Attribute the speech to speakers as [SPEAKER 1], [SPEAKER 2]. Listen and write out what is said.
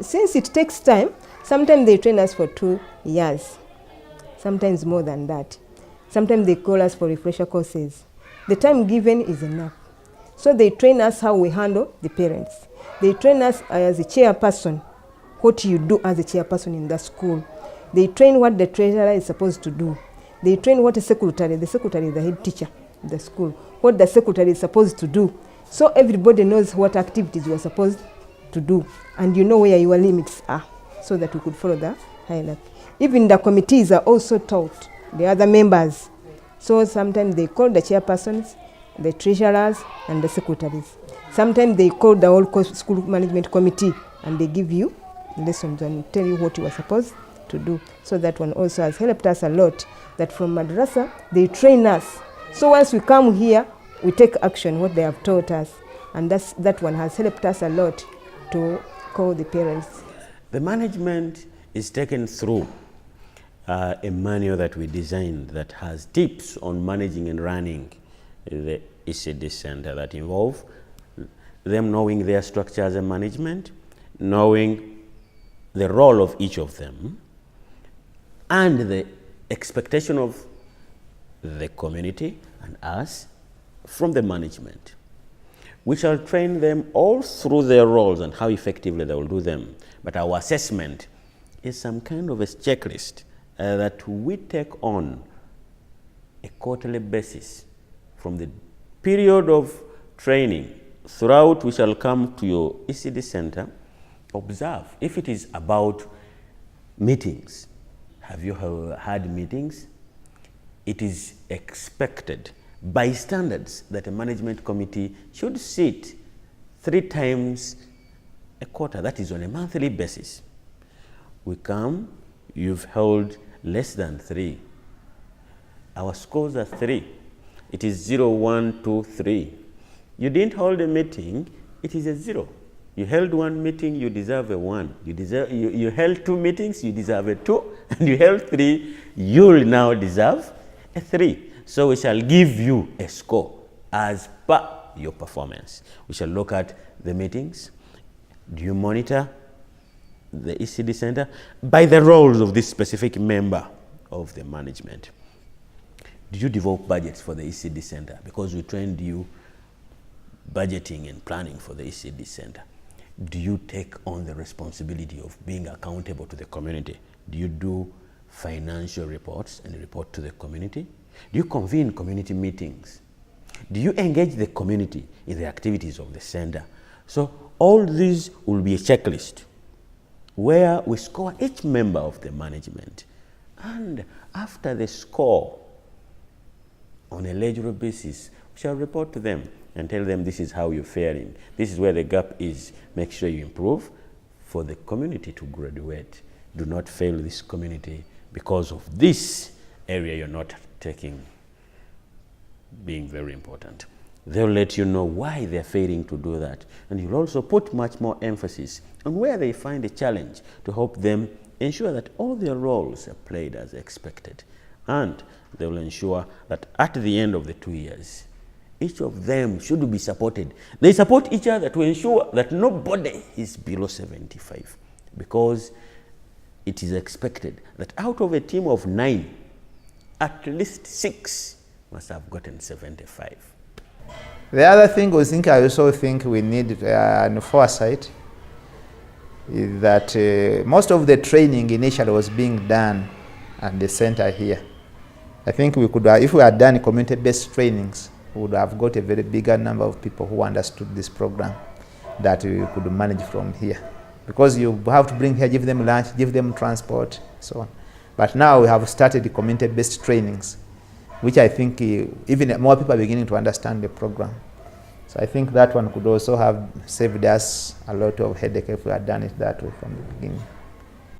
[SPEAKER 1] Since it takes time, sometimes they train us for 2 years, sometimes more than that. Sometimes they call us for refresher courses. The time given is enough. So they train us how we handle the parents. They train us as a chairperson, what you do as a chairperson in the school. They train what the treasurer is supposed to do. They train what the secretary is the head teacher in the school, what the secretary is supposed to do. So everybody knows what activities you are supposed to do, and you know where your limits are, so that we could follow the hierarchy. Even the committees are also taught, the other members. So sometimes they call the chairpersons, the treasurers, and the secretaries. Sometimes they call the whole school management committee, and they give you lessons and tell you what you are supposed to do. So that one also has helped us a lot, that from madrasa, they train us. So once we come here, we take action, what they have taught us. And that one has helped us a lot to call the parents.
[SPEAKER 2] The management is taken through a manual that we designed that has tips on managing and running the ECD center that involve them knowing their structure as a management, knowing the role of each of them, and the expectation of the community and us from the management. We shall train them all through their roles and how effectively they will do them. But our assessment is some kind of a checklist that we take on a quarterly basis. From the period of training throughout, we shall come to your ECD center, observe if it is about meetings. Have you had meetings? It is expected by standards that a management committee should sit 3 times a quarter, that is on a monthly basis. We come, you've held less than 3. Our scores are 3. It is 0, 1, 2, 3. You didn't hold a meeting, it is a 0. You held 1 meeting, you deserve a 1. You held 2 meetings, you deserve a 2. And you held 3, you'll now deserve a 3. So we shall give you a score as per your performance. We shall look at the meetings. Do you monitor the ECD center by the roles of this specific member of the management? Do you develop budgets for the ECD center? Because we trained you budgeting and planning for the ECD center. Do you take on the responsibility of being accountable to the community? Do you do financial reports and report to the community? Do you convene community meetings? Do you engage the community in the activities of the center? So all these will be a checklist where we score each member of the management. And after the score, on a ledger basis, we shall report to them and tell them this is how you're faring. This is where the gap is. Make sure you improve for the community to graduate. Do not fail this community because of this area you're not taking being very important. They'll let you know why they're failing to do that. And you'll also put much more emphasis on where they find a challenge to help them ensure that all their roles are played as expected. And they will ensure that at the end of the 2 years, each of them should be supported. They support each other to ensure that nobody is below 75, because it is expected that out of a team of 9, at least 6 must have gotten 75.
[SPEAKER 3] The other thing I also think we need an foresight is that most of the training initially was being done at the center here. I think we could, if we had done community-based trainings, we would have got a very bigger number of people who understood this program that we could manage from here. Because you have to bring here, give them lunch, give them transport, so on. But now we have started community-based trainings, which I think even more people are beginning to understand the program. So I think that one could also have saved us a lot of headache if we had done it that way from the beginning.